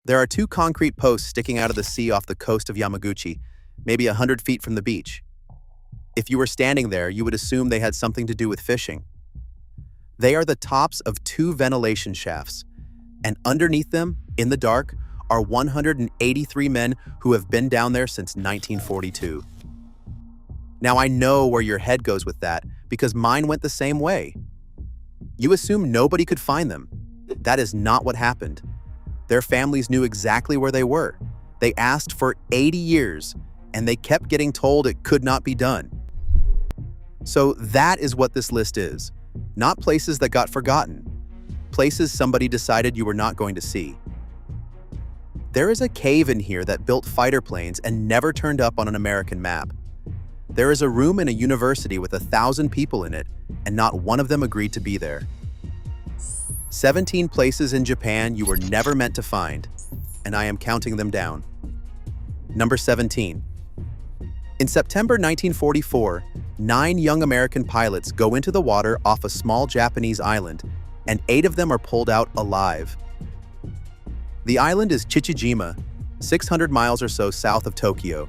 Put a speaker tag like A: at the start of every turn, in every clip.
A: There are two concrete posts sticking out of the sea off the coast of Yamaguchi, maybe 100 feet from the beach. If you were standing there, you would assume they had something to do with fishing. They are the tops of two ventilation shafts, and underneath them, in the dark, are 183 men who have been down there since 1942. Now I know where your head goes with that, because mine went the same way. You assume nobody could find them. That is not what happened. Their families knew exactly where they were. They asked for 80 years, and they kept getting told it could not be done. So that is what this list is. Not places that got forgotten. Places somebody decided you were not going to see. There is a cave in here that built fighter planes and never turned up on an American map. There is a room in a university with 1,000 people in it, and not one of them agreed to be there. 17 places in Japan you were never meant to find, and I am counting them down. Number 17. In September 1944, 9 young American pilots go into the water off a small Japanese island, and 8 of them are pulled out alive. The island is Chichijima, 600 miles or so south of Tokyo,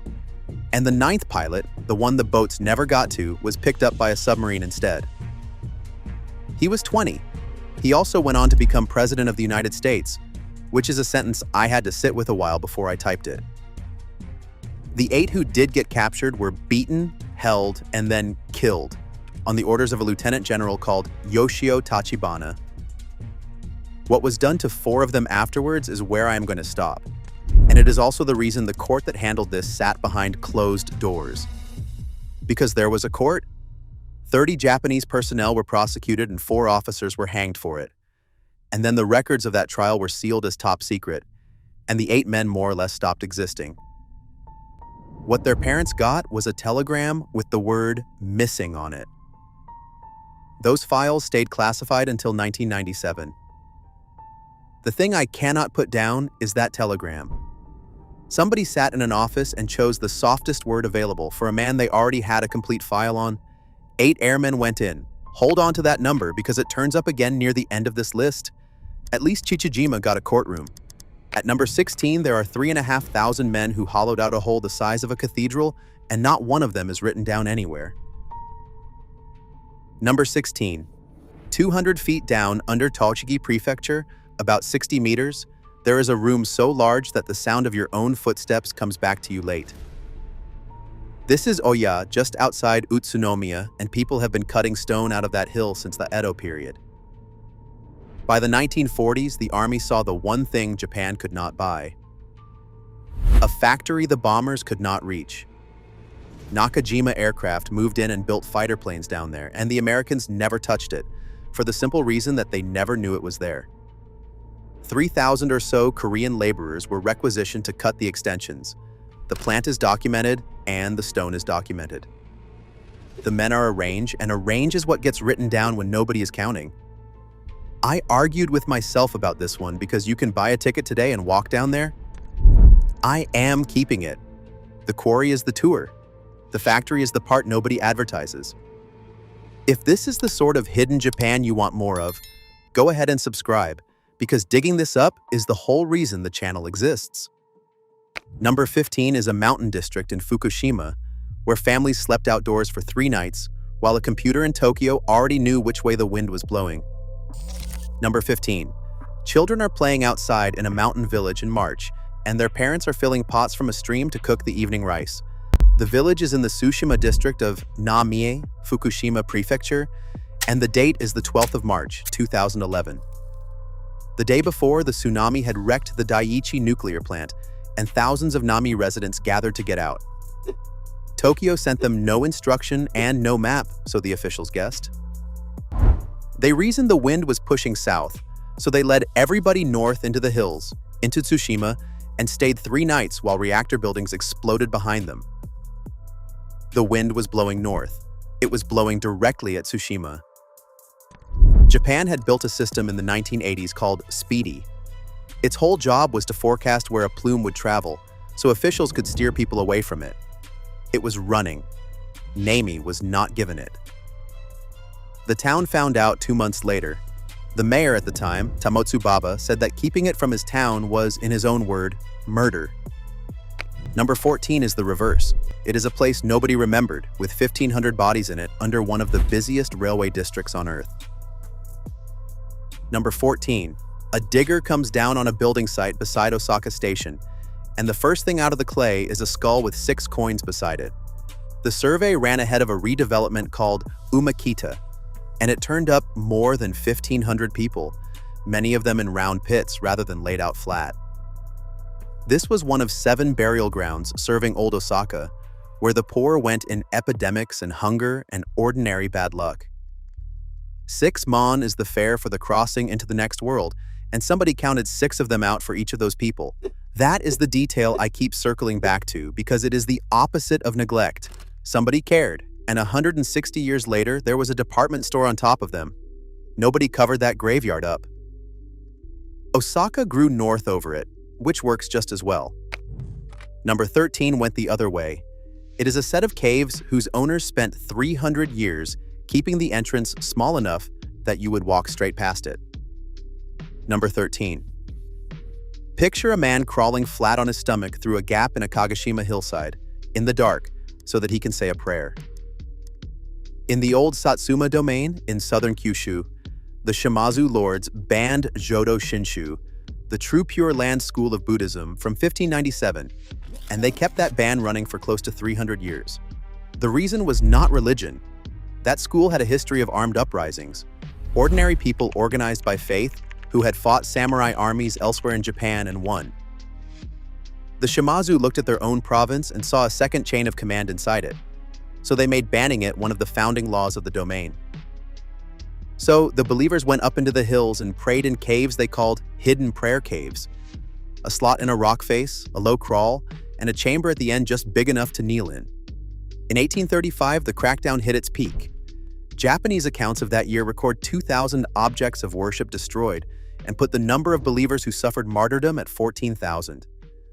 A: and the 9th pilot, the one the boats never got to, was picked up by a submarine instead. He was 20. He also went on to become President of the United States, which is a sentence I had to sit with a while before I typed it. The 8 who did get captured were beaten, held, and then killed on the orders of a lieutenant general called Yoshio Tachibana. What was done to 4 of them afterwards is where I am going to stop, and it is also the reason the court that handled this sat behind closed doors. Because there was a court, 30 Japanese personnel were prosecuted and 4 officers were hanged for it. And then the records of that trial were sealed as top secret, and the 8 men more or less stopped existing. What their parents got was a telegram with the word "missing" on it. Those files stayed classified until 1997. The thing I cannot put down is that telegram. Somebody sat in an office and chose the softest word available for a man they already had a complete file on. 8 airmen went in. Hold on to that number because it turns up again near the end of this list. At least Chichijima got a courtroom. At number 16, there are 3,500 men who hollowed out a hole the size of a cathedral, and not one of them is written down anywhere. Number 16. 200 feet down under Tochigi Prefecture, about 60 meters, there is a room so large that the sound of your own footsteps comes back to you late. This is Oya, just outside Utsunomiya, and people have been cutting stone out of that hill since the Edo period. By the 1940s, the army saw the one thing Japan could not buy. A factory the bombers could not reach. Nakajima Aircraft moved in and built fighter planes down there, and the Americans never touched it, for the simple reason that they never knew it was there. 3,000 or so Korean laborers were requisitioned to cut the extensions. The plant is documented, and the stone is documented. The men are a range, and a range is what gets written down when nobody is counting. I argued with myself about this one because you can buy a ticket today and walk down there. I am keeping it. The quarry is the tour. The factory is the part nobody advertises. If this is the sort of hidden Japan you want more of, go ahead and subscribe, because digging this up is the whole reason the channel exists. Number 15 is a mountain district in Fukushima, where families slept outdoors for 3 nights, while a computer in Tokyo already knew which way the wind was blowing. Number 15. Children are playing outside in a mountain village in March, and their parents are filling pots from a stream to cook the evening rice. The village is in the Tsushima district of Namie, Fukushima Prefecture, and the date is the 12th of March, 2011. The day before, the tsunami had wrecked the Daiichi nuclear plant, and thousands of Nami residents gathered to get out. Tokyo sent them no instruction and no map, so the officials guessed. They reasoned the wind was pushing south, so they led everybody north into the hills, into Tsushima, and stayed 3 nights while reactor buildings exploded behind them. The wind was blowing north. It was blowing directly at Tsushima. Japan had built a system in the 1980s called SPEEDY. Its whole job was to forecast where a plume would travel, so officials could steer people away from it. It was running. Nami was not given it. The town found out 2 months later. The mayor at the time, Tamotsu Baba, said that keeping it from his town was, in his own word, murder. Number 14 is the reverse. It is a place nobody remembered, with 1,500 bodies in it under one of the busiest railway districts on Earth. Number 14. A digger comes down on a building site beside Osaka Station, and the first thing out of the clay is a skull with 6 coins beside it. The survey ran ahead of a redevelopment called Umakita, and it turned up more than 1,500 people, many of them in round pits rather than laid out flat. This was one of 7 burial grounds serving old Osaka, where the poor went in epidemics and hunger and ordinary bad luck. 6 mon is the fare for the crossing into the next world, and somebody counted 6 of them out for each of those people. That is the detail I keep circling back to because it is the opposite of neglect. Somebody cared, and 160 years later, there was a department store on top of them. Nobody covered that graveyard up. Osaka grew north over it, which works just as well. Number 13 went the other way. It is a set of caves whose owners spent 300 years keeping the entrance small enough that you would walk straight past it. Number 13. Picture a man crawling flat on his stomach through a gap in a Kagoshima hillside, in the dark, so that he can say a prayer. In the old Satsuma domain in southern Kyushu, the Shimazu lords banned Jodo Shinshu, the true Pure Land school of Buddhism, from 1597, and they kept that ban running for close to 300 years. The reason was not religion. That school had a history of armed uprisings, ordinary people organized by faith who had fought samurai armies elsewhere in Japan and won. The Shimazu looked at their own province and saw a second chain of command inside it, so they made banning it one of the founding laws of the domain. So the believers went up into the hills and prayed in caves they called hidden prayer caves. A slot in a rock face, a low crawl, and a chamber at the end just big enough to kneel in. In 1835, the crackdown hit its peak. Japanese accounts of that year record 2,000 objects of worship destroyed and put the number of believers who suffered martyrdom at 14,000.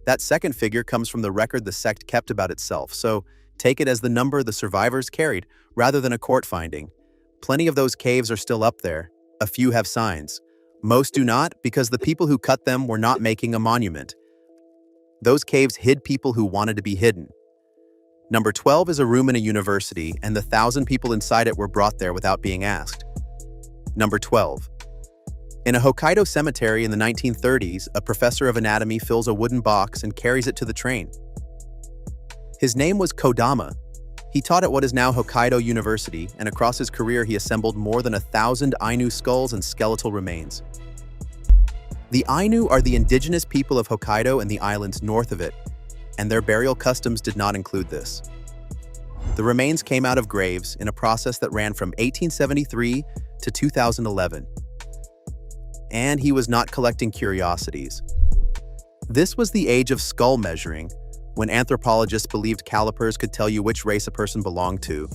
A: That second figure comes from the record the sect kept about itself, so take it as the number the survivors carried rather than a court finding. Plenty of those caves are still up there. A few have signs. Most do not because the people who cut them were not making a monument. Those caves hid people who wanted to be hidden. Number 12 is a room in a university, and the 1,000 people inside it were brought there without being asked. Number 12. In a Hokkaido cemetery in the 1930s, a professor of anatomy fills a wooden box and carries it to the train. His name was Kodama. He taught at what is now Hokkaido University, and across his career he assembled more than 1,000 Ainu skulls and skeletal remains. The Ainu are the indigenous people of Hokkaido and the islands north of it, and their burial customs did not include this. The remains came out of graves in a process that ran from 1873 to 2011. And he was not collecting curiosities. This was the age of skull measuring, when anthropologists believed calipers could tell you which race a person belonged to.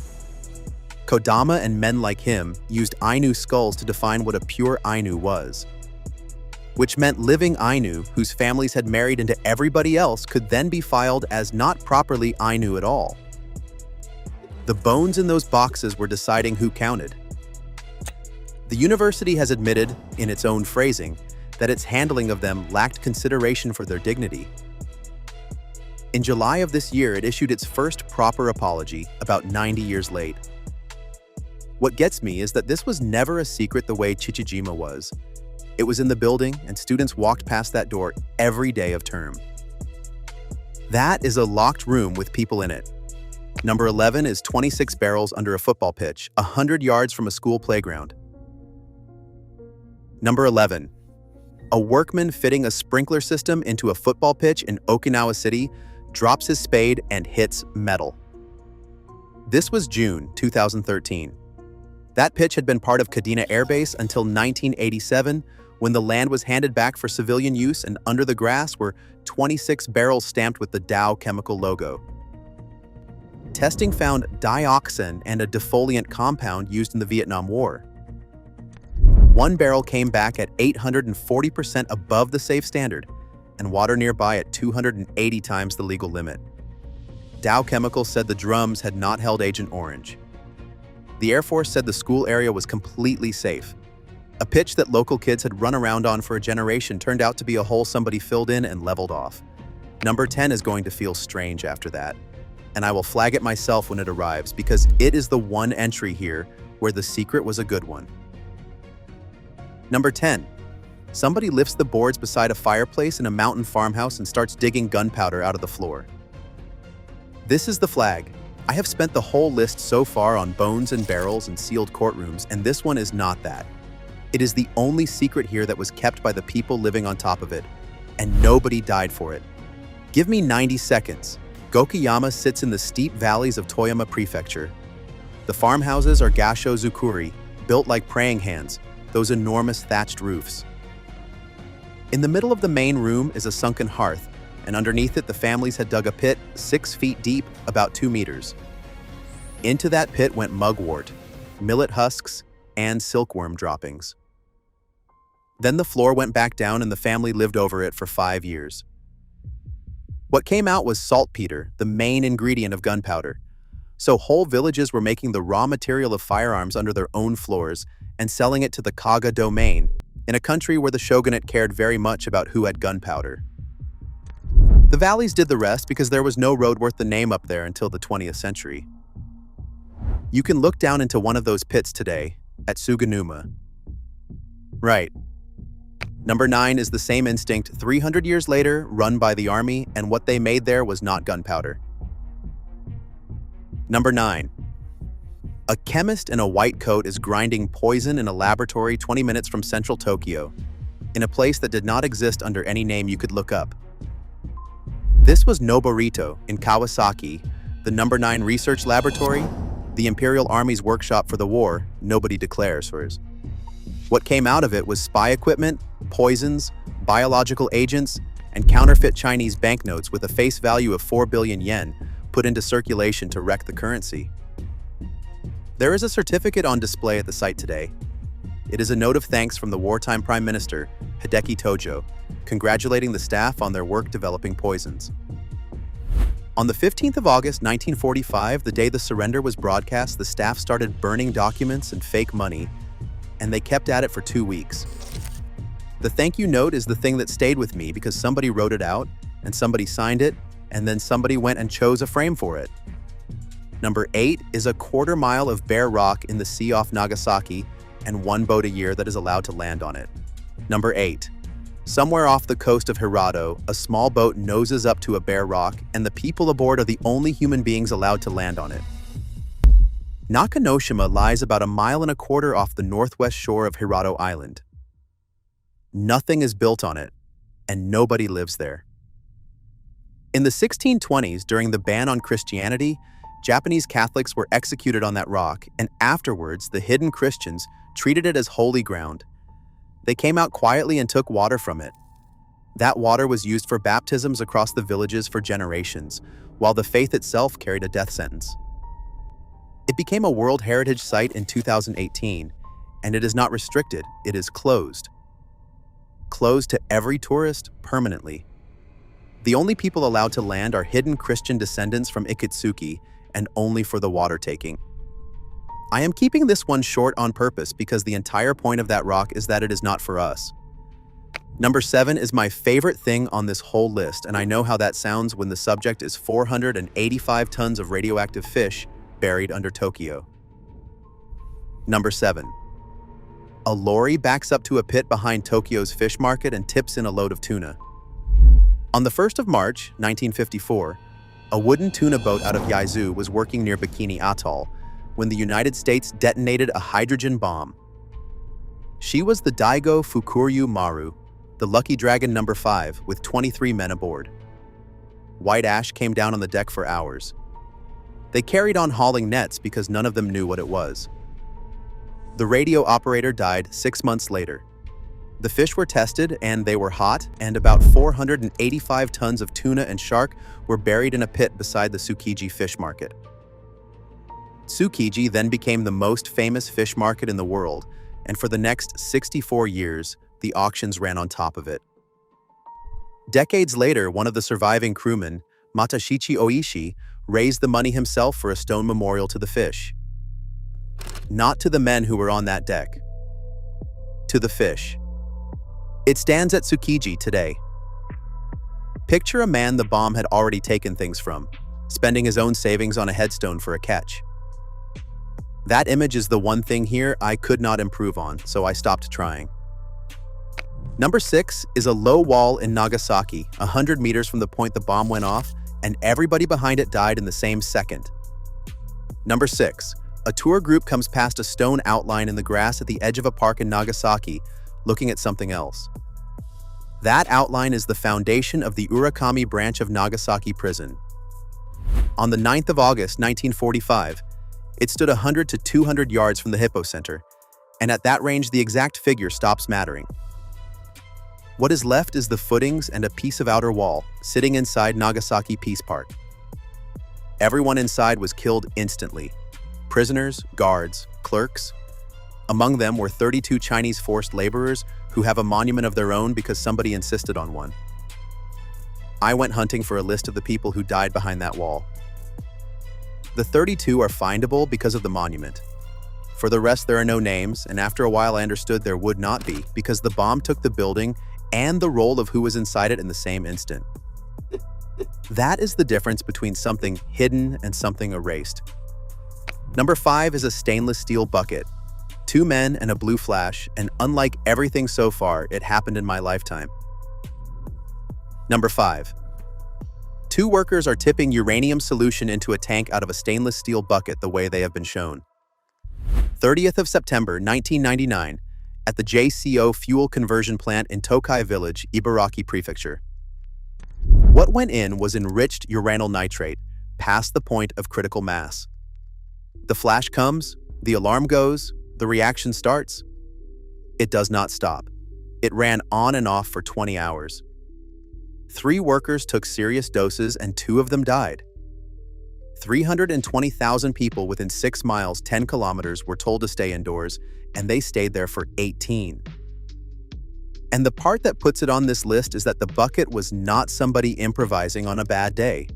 A: Kodama and men like him used Ainu skulls to define what a pure Ainu was, which meant living Ainu whose families had married into everybody else could then be filed as not properly Ainu at all. The bones in those boxes were deciding who counted. The university has admitted, in its own phrasing, that its handling of them lacked consideration for their dignity. In July of this year, it issued its first proper apology, about 90 years late. What gets me is that this was never a secret the way Chichijima was. It was in the building, and students walked past that door every day of term. That is a locked room with people in it. Number 11 is 26 barrels under a football pitch, 100 yards from a school playground. Number 11. A workman fitting a sprinkler system into a football pitch in Okinawa City drops his spade and hits metal. This was June 2013. That pitch had been part of Kadena Air Base until 1987, when the land was handed back for civilian use, and under the grass were 26 barrels stamped with the Dow chemical logo. Testing found dioxin and a defoliant compound used in the Vietnam War. One barrel came back at 840% above the safe standard, and water nearby at 280 times the legal limit. Dow Chemical said the drums had not held Agent Orange. The Air Force said the school area was completely safe. A pitch that local kids had run around on for a generation turned out to be a hole somebody filled in and leveled off. Number 10 is going to feel strange after that, and I will flag it myself when it arrives because it is the one entry here where the secret was a good one. Number 10. Somebody lifts the boards beside a fireplace in a mountain farmhouse and starts digging gunpowder out of the floor. This is the flag. I have spent the whole list so far on bones and barrels and sealed courtrooms, and this one is not that. It is the only secret here that was kept by the people living on top of it, and nobody died for it. Give me 90 seconds. Gokuyama sits in the steep valleys of Toyama Prefecture. The farmhouses are gasho zukuri, built like praying hands, those enormous thatched roofs. In the middle of the main room is a sunken hearth, and underneath it the families had dug a pit 6 feet deep, about 2 meters. Into that pit went mugwort, millet husks, and silkworm droppings. Then the floor went back down and the family lived over it for 5 years. What came out was saltpeter, the main ingredient of gunpowder. So whole villages were making the raw material of firearms under their own floors and selling it to the Kaga domain, in a country where the shogunate cared very much about who had gunpowder. The valleys did the rest because there was no road worth the name up there until the 20th century. You can look down into one of those pits today, at Suganuma. Right. Number 9 is the same instinct 300 years later, run by the army, and what they made there was not gunpowder. Number 9. A chemist in a white coat is grinding poison in a laboratory 20 minutes from central Tokyo, in a place that did not exist under any name you could look up. This was Noborito in Kawasaki, the number 9 research laboratory, the Imperial Army's workshop for the war, nobody declares hers. What came out of it was spy equipment, poisons, biological agents, and counterfeit Chinese banknotes with a face value of 4 billion yen put into circulation to wreck the currency. There is a certificate on display at the site today. It is a note of thanks from the wartime Prime Minister, Hideki Tojo, congratulating the staff on their work developing poisons. On the 15th of August 1945, the day the surrender was broadcast, the staff started burning documents and fake money, and they kept at it for 2 weeks. The thank you note is the thing that stayed with me because somebody wrote it out, and somebody signed it, and then somebody went and chose a frame for it. Number 8 is a quarter mile of bare rock in the sea off Nagasaki, and 1 boat a year that is allowed to land on it. Number 8. Somewhere off the coast of Hirado, a small boat noses up to a bare rock, and the people aboard are the only human beings allowed to land on it. Nakanoshima lies about 1.25 miles off the northwest shore of Hirado Island. Nothing is built on it, and nobody lives there. In the 1620s, during the ban on Christianity, Japanese Catholics were executed on that rock, and afterwards, the hidden Christians treated it as holy ground. They came out quietly and took water from it. That water was used for baptisms across the villages for generations, while the faith itself carried a death sentence. It became a World Heritage Site in 2018, and it is not restricted, it is closed. Closed to every tourist permanently. The only people allowed to land are hidden Christian descendants from Ikitsuki, and only for the water taking. I am keeping this one short on purpose because the entire point of that rock is that it is not for us. Number 7 is my favorite thing on this whole list, and I know how that sounds when the subject is 485 tons of radioactive fish buried under Tokyo. Number 7. A lorry backs up to a pit behind Tokyo's fish market and tips in a load of tuna. On the 1st of March, 1954, a wooden tuna boat out of Yaizu was working near Bikini Atoll when the United States detonated a hydrogen bomb. She was the Daigo Fukuryu Maru, the Lucky Dragon number 5, with 23 men aboard. White ash came down on the deck for hours. They carried on hauling nets because none of them knew what it was. The radio operator died 6 months later. The fish were tested and they were hot, and about 485 tons of tuna and shark were buried in a pit beside the Tsukiji fish market. Tsukiji then became the most famous fish market in the world, and for the next 64 years, the auctions ran on top of it. Decades later, one of the surviving crewmen, Matashichi Oishi, raised the money himself for a stone memorial to the fish. Not to the men who were on that deck. to the fish. It stands at Tsukiji today. Picture a man the bomb had already taken things from, spending his own savings on a headstone for a catch. That image is the one thing here I could not improve on, so I stopped trying. Number 6 is a low wall in Nagasaki, 100 meters from the point the bomb went off, and everybody behind it died in the same second. Number 6. A tour group comes past a stone outline in the grass at the edge of a park in Nagasaki, looking at something else. That outline is the foundation of the Urakami branch of Nagasaki prison. On the 9th of August, 1945, it stood 100 to 200 yards from the Hippo Center, and at that range the exact figure stops mattering. What is left is the footings and a piece of outer wall, sitting inside Nagasaki Peace Park. Everyone inside was killed instantly. Prisoners, guards, clerks. Among them were 32 Chinese forced laborers who have a monument of their own because somebody insisted on one. I went hunting for a list of the people who died behind that wall. The 32 are findable because of the monument. For the rest, there are no names, and after a while I understood there would not be because the bomb took the building and the role of who was inside it in the same instant. That is the difference between something hidden and something erased. Number 5 is a stainless steel bucket. 2 men and a blue flash, and unlike everything so far, it happened in my lifetime. Number 5. 2 workers are tipping uranium solution into a tank out of a stainless steel bucket the way they have been shown. 30th of September, 1999, at the JCO fuel conversion plant in Tokai village, Ibaraki Prefecture. What went in was enriched uranyl nitrate, past the point of critical mass. The flash comes, the alarm goes, the reaction starts. It does not stop. It ran on and off for 20 hours. 3 workers took serious doses and 2 of them died. 320,000 people within 6 miles, 10 kilometers were told to stay indoors, and they stayed there for 18. And the part that puts it on this list is that the bucket was not somebody improvising on a bad day.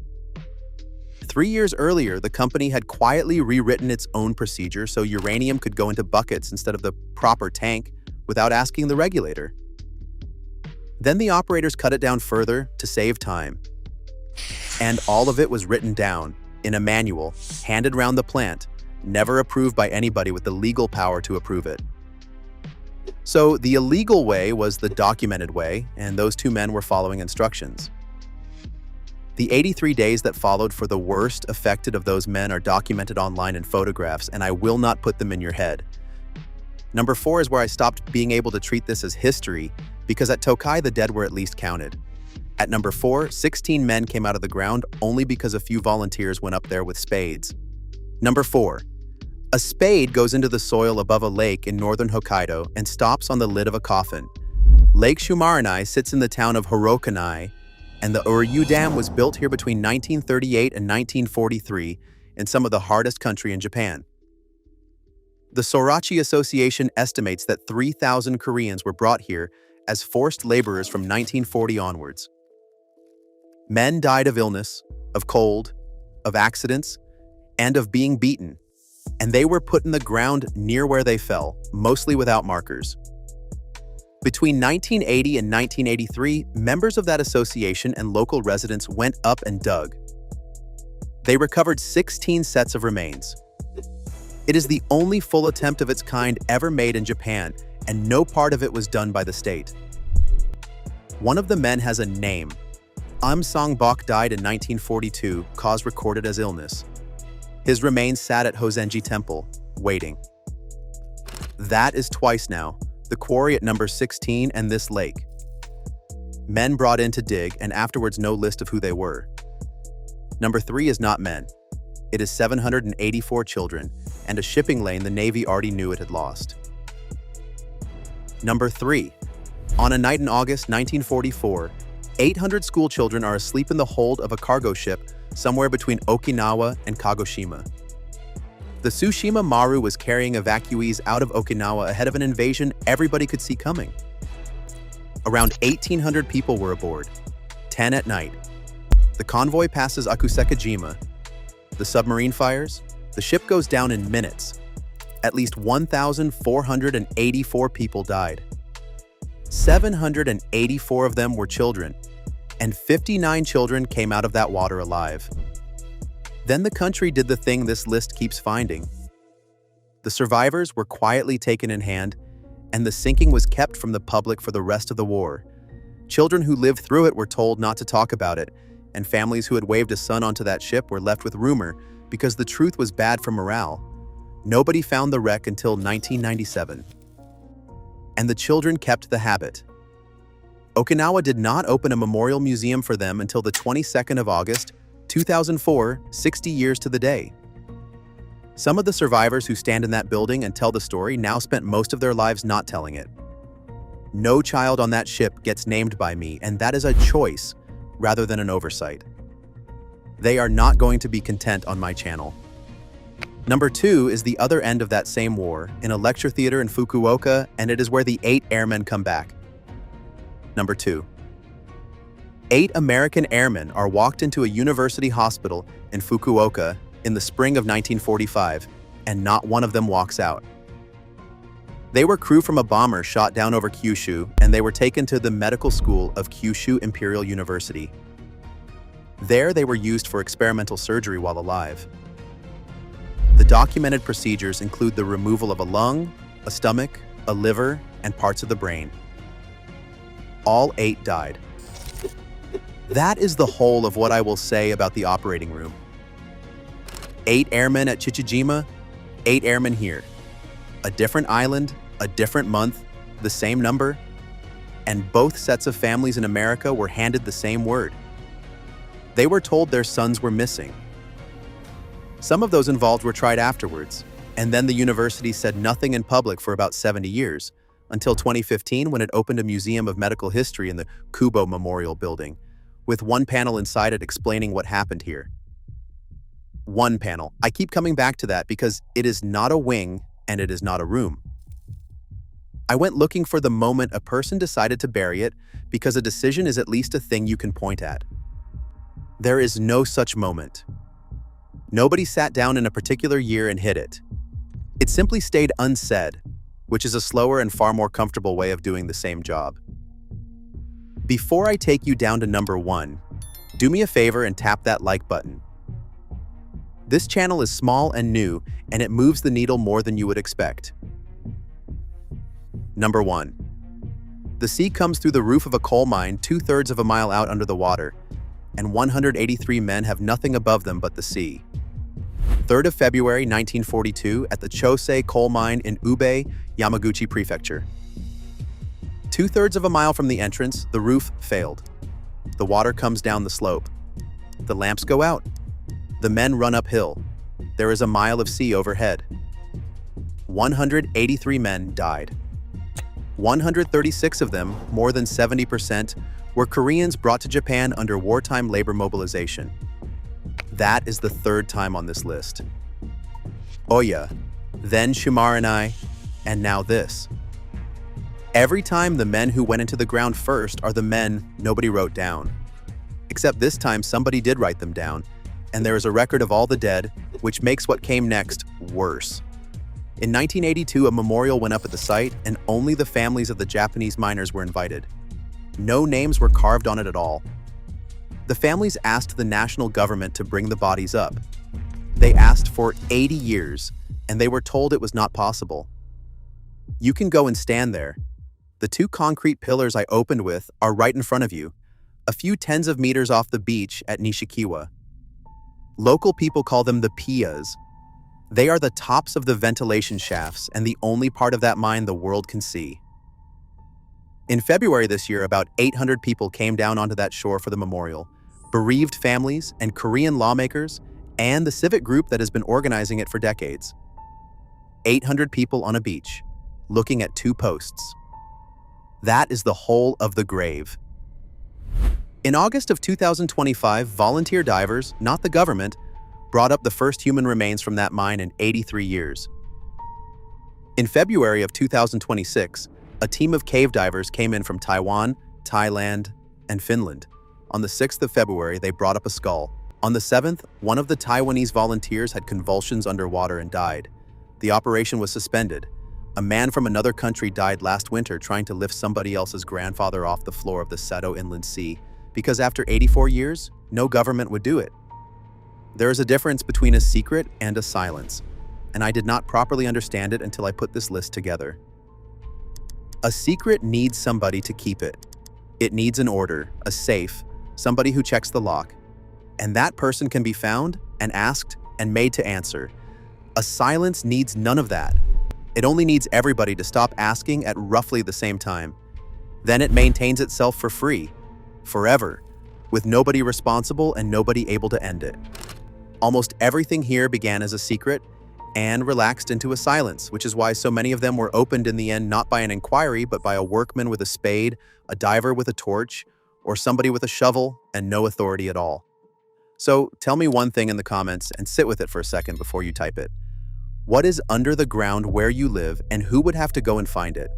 A: 3 years earlier, the company had quietly rewritten its own procedure so uranium could go into buckets instead of the proper tank without asking the regulator. Then the operators cut it down further to save time. And all of it was written down in a manual, handed around the plant, never approved by anybody with the legal power to approve it. So the illegal way was the documented way, and those 2 men were following instructions. The 83 days that followed for the worst affected of those men are documented online in photographs, and I will not put them in your head. Number 4 is where I stopped being able to treat this as history, because at Tokai the dead were at least counted. At number 4, 16 men came out of the ground only because a few volunteers went up there with spades. Number 4. A spade goes into the soil above a lake in northern Hokkaido and stops on the lid of a coffin. Lake Shumarinai sits in the town of Urakami, and the Uryu Dam was built here between 1938 and 1943 in some of the hardest country in Japan. The Sorachi Association estimates that 3,000 Koreans were brought here as forced laborers from 1940 onwards. Men died of illness, of cold, of accidents, and of being beaten, and they were put in the ground near where they fell, mostly without markers. Between 1980 and 1983, members of that association and local residents went up and dug. They recovered 16 sets of remains. It is the only full attempt of its kind ever made in Japan, and no part of it was done by the state. One of the men has a name. Sang-bok died in 1942, cause recorded as illness. His remains sat at Hozenji Temple, waiting. That is twice now, the quarry at number 16 and this lake. Men brought in to dig, and afterwards no list of who they were. Number 3 is not men. It is 784 children, and a shipping lane the Navy already knew it had lost. Number 3. On a night in August 1944, 800 school children are asleep in the hold of a cargo ship somewhere between Okinawa and Kagoshima. The Tsushima Maru was carrying evacuees out of Okinawa ahead of an invasion everybody could see coming. Around 1,800 people were aboard, 10 at night. The convoy passes Chichijima. The submarine fires. The ship goes down in minutes. At least 1,484 people died. 784 of them were children, and 59 children came out of that water alive. Then the country did the thing this list keeps finding. The survivors were quietly taken in hand, and the sinking was kept from the public for the rest of the war. Children who lived through it were told not to talk about it, and families who had waved a son onto that ship were left with rumor because the truth was bad for morale. Nobody found the wreck until 1997. And the children kept the habit. Okinawa did not open a memorial museum for them until the 22nd of August, 2004, 60 years to the day. Some of the survivors who stand in that building and tell the story now spent most of their lives not telling it. No child on that ship gets named by me, and that is a choice rather than an oversight. They are not going to be content on my channel. Number 2 is the other end of that same war, in a lecture theater in Fukuoka, and it is where the 8 airmen come back. Number 2. 8 American airmen are walked into a university hospital in Fukuoka in the spring of 1945, and not one of them walks out. They were crew from a bomber shot down over Kyushu, and they were taken to the medical school of Kyushu Imperial University. There they were used for experimental surgery while alive. The documented procedures include the removal of a lung, a stomach, a liver, and parts of the brain. All 8 died. That is the whole of what I will say about the operating room. 8 airmen at Chichijima, 8 airmen here. A different island, a different month, the same number, and both sets of families in America were handed the same word. They were told their sons were missing. Some of those involved were tried afterwards, and then the university said nothing in public for about 70 years, until 2015 when it opened a museum of medical history in the Kubo Memorial Building, with one panel inside it explaining what happened here. One panel. I keep coming back to that because it is not a wing and it is not a room. I went looking for the moment a person decided to bury it because a decision is at least a thing you can point at. There is no such moment. Nobody sat down in a particular year and hid it. It simply stayed unsaid, which is a slower and far more comfortable way of doing the same job. Before I take you down to number 1, do me a favor and tap that like button. This channel is small and new, and it moves the needle more than you would expect. Number 1. The sea comes through the roof of a coal mine 2/3 of a mile out under the water, and 183 men have nothing above them but the sea. 3rd of February 1942 at the Chosei coal mine in Ube, Yamaguchi Prefecture. 2/3 of a mile from the entrance, the roof failed. The water comes down the slope. The lamps go out. The men run uphill. There is a mile of sea overhead. 183 men died. 136 of them, more than 70%, were Koreans brought to Japan under wartime labor mobilization. That is the 3rd time on this list. Oya, then Shumarinai, and now this. Every time the men who went into the ground first are the men nobody wrote down. Except this time somebody did write them down, and there is a record of all the dead, which makes what came next worse. In 1982, a memorial went up at the site, and only the families of the Japanese miners were invited. No names were carved on it at all. The families asked the national government to bring the bodies up. They asked for 80 years, and they were told it was not possible. You can go and stand there. The 2 concrete pillars I opened with are right in front of you, a few tens of meters off the beach at Nishikiwa. Local people call them the pias. They are the tops of the ventilation shafts and the only part of that mine the world can see. In February this year, about 800 people came down onto that shore for the memorial, bereaved families and Korean lawmakers, and the civic group that has been organizing it for decades. 800 people on a beach, looking at 2 posts. That is the whole of the grave. In August of 2025, volunteer divers, not the government, brought up the first human remains from that mine in 83 years. In February of 2026, a team of cave divers came in from Taiwan, Thailand, and Finland. On the 6th of February, they brought up a skull. On the 7th, one of the Taiwanese volunteers had convulsions underwater and died. The operation was suspended. A man from another country died last winter trying to lift somebody else's grandfather off the floor of the Seto Inland Sea because after 84 years, no government would do it. There is a difference between a secret and a silence, and I did not properly understand it until I put this list together. A secret needs somebody to keep it. It needs an order, a safe, somebody who checks the lock, and that person can be found and asked and made to answer. A silence needs none of that. It only needs everybody to stop asking at roughly the same time. Then it maintains itself for free, forever, with nobody responsible and nobody able to end it. Almost everything here began as a secret and relaxed into a silence, which is why so many of them were opened in the end not by an inquiry but by a workman with a spade, a diver with a torch, or somebody with a shovel and no authority at all. So tell me one thing in the comments and sit with it for a second before you type it. What is under the ground where you live and who would have to go and find it?